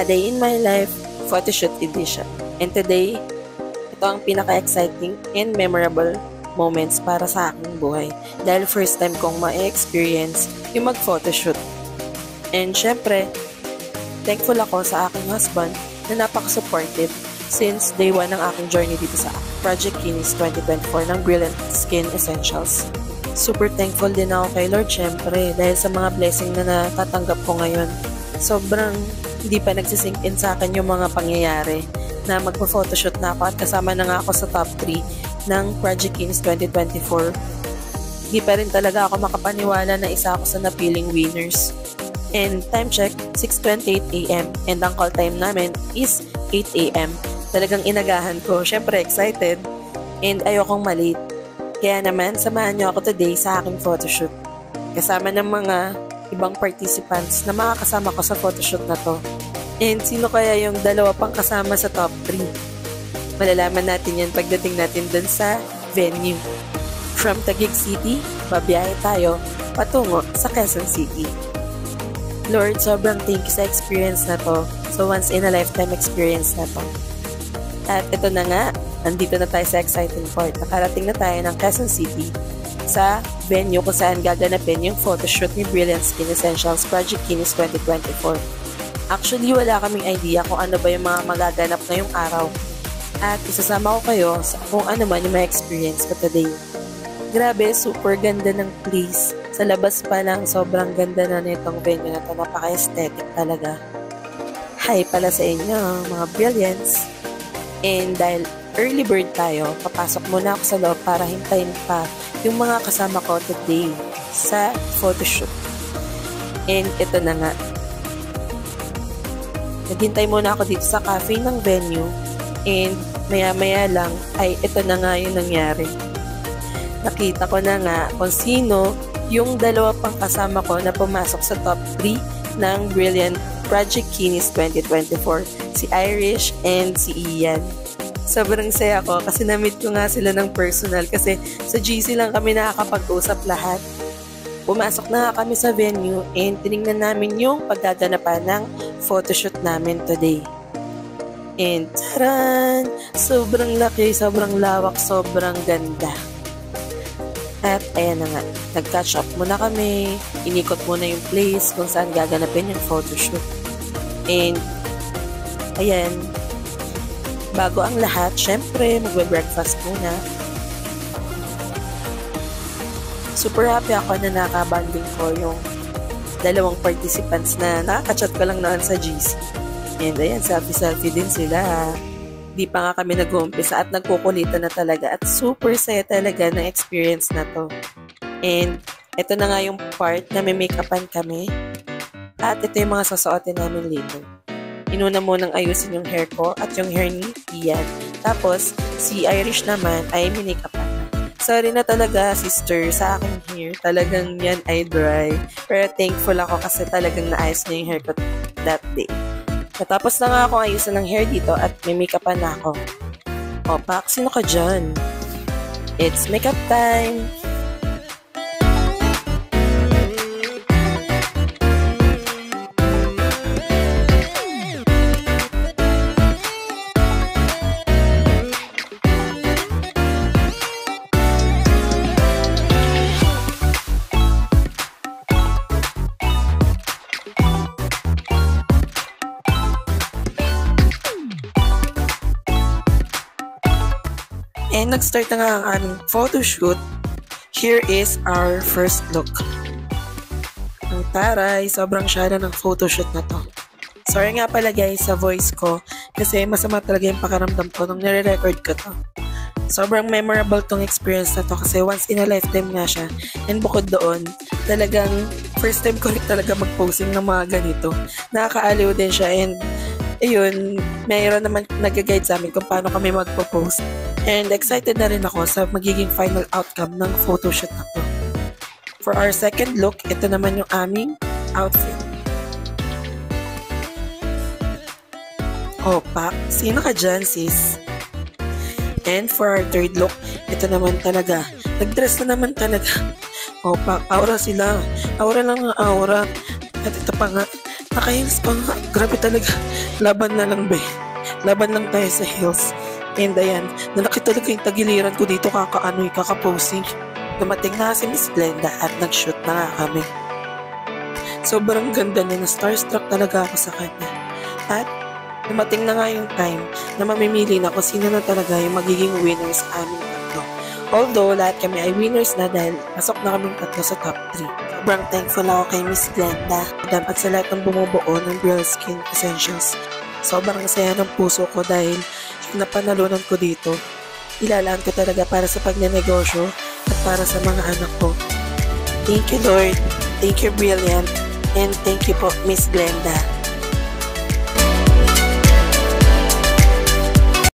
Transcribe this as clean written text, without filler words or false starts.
A Day in My Life Photoshoot Edition. And today, ito ang pinaka-exciting and memorable moments para sa aking buhay. Dahil first time kong ma-experience yung mag-photoshoot. And syempre, thankful ako sa aking husband na napaka-supportive since day 1 ng aking journey dito sa Project Kinis 2024 ng Brilliant Skin Essentials. Super thankful din ako kay Lord syempre dahil sa mga blessing na natatanggap ko ngayon. Sobrang hindi pa nagsisink in sa akin yung mga pangyayari na magpa-photoshoot na ako at kasama na nga ako sa top 3 ng Project Kinis 2024. Hindi pa rin talaga ako makapaniwala na isa ako sa napiling winners. And time check, 6:28 AM and ang call time namin is 8 AM. Talagang inagahan ko, syempre excited and ayokong malate. Kaya naman, samahan niyo ako today sa aking photoshoot. Kasama ng mga ibang participants na makakasama ko sa photoshoot na to. And sino kaya yung dalawa pang kasama sa top 3? Malalaman natin yan pagdating natin dun sa venue. From Taguig City, babiyahe tayo patungo sa Quezon City. Lord, sobrang thank you sa experience na to. So once in a lifetime experience na to. At ito na nga, nandito na tayo sa exciting part. Nakarating na tayo ng Quezon City sa venue kung saan gaganapin yung photoshoot ni Brilliant Skin Essentials Project Kinis 2024. Actually, wala kaming idea kung ano ba yung mga magaganap ngayong araw. At isasama ko kayo sa kung ano man yung ma-experience ko today. Grabe, super ganda ng place. Sa labas pa lang, sobrang ganda na nitong venue na ito. Napaka-aesthetic talaga. Hi pala sa inyo, mga Brilliants. And dahil early bird tayo, papasok muna ako sa loob para hintayin pa yung mga kasama ko today sa photoshoot. And ito na nga. Naghintay muna ako dito sa cafe ng venue and maya-maya lang ay ito na nga yung nangyari. Nakita ko na nga kung sino yung dalawa pang kasama ko na pumasok sa top 3 ng Brilliant Project Kinis 2024, si Irish and si Ian. Sobrang saya ko kasi na-meet ko nga sila ng personal kasi sa GC lang kami nakakapag-usap lahat. Pumasok na nga kami sa venue and tinignan namin yung paggaganapan ng photoshoot namin today. And taran! Sobrang laki, sobrang lawak, sobrang ganda. At ayan na nga, nag-catch up muna kami, inikot muna yung place kung saan gaganapin yung photoshoot. And ayan, bago ang lahat, syempre, magbe-breakfast muna. Super happy ako na nakabanding ko yung dalawang participants na nakaka-chat ko lang noon sa GC. And ayan, selfie-selfie din sila. Di pa nga kami nag-uumpisa at nagkukulitan na talaga at super saya talaga ng experience na to. And ito na nga yung part na may make-upan kami. At ito yung mga sasuotin namin later. Inuna mo nang ayusin yung hair ko at yung hair ni Ian. Tapos, si Irish naman ay minake-upan na. Sorry na talaga, sister, sa aking hair. Talagang yan ay dry. Pero thankful ako kasi talagang naayos niya yung hair ko that day. Natapos na nga akong ayusin ng hair dito at may make-upan na ako. O, Pak, sino ka dyan? It's makeup time! And nag-start na nga ang aming photoshoot. Here is our first look. Ang taray, sobrang syara ng photoshoot na to. Sorry nga pala guys sa voice ko kasi masama talaga yung pakaramdam ko nung nire-record ko to. Sobrang memorable tong experience na to kasi once in a lifetime nga siya. And bukod doon, talagang first time ko rin talaga mag-posing ng mga ganito. Nakakaaliw din siya and ayun, mayroon naman nag-guide sa amin kung paano kami magpo-post. And excited na rin ako sa magiging final outcome ng photoshoot na to. For our second look, ito naman yung aming outfit. Pak, sino ka dyan, sis? And for our third look, ito naman talaga. Nag-dress na naman talaga. Pak, aura sila. Aura lang ng aura. At ito pa nga, Naka-heels pa nga. Grabe talaga. Laban na lang, be. Laban lang tayo sa heels. And ayan, nalaki talaga yung tagiliran ko dito kaka-posing. Dumating na si Miss Glenda at nag-shoot na nga kami. Sobrang ganda niya, na starstruck talaga ako sa kanya. At dumating na nga yung time na mamimili na kung sino na talaga yung magiging winners sa aming tatlo. Although lahat kami ay winners na dahil pasok na kaming tatlo sa top 3. Sobrang thankful ako kay Miss Glenda at sa lahat ng bumubuo ng Real Skin Essentials. Sobrang saya ng puso ko dahil yung napanalunan ko dito, ilalaan ko talaga para sa pagnenegosyo at para sa mga anak ko. Thank you, Lord. Thank you, Brilliant. And thank you po, Miss Glenda.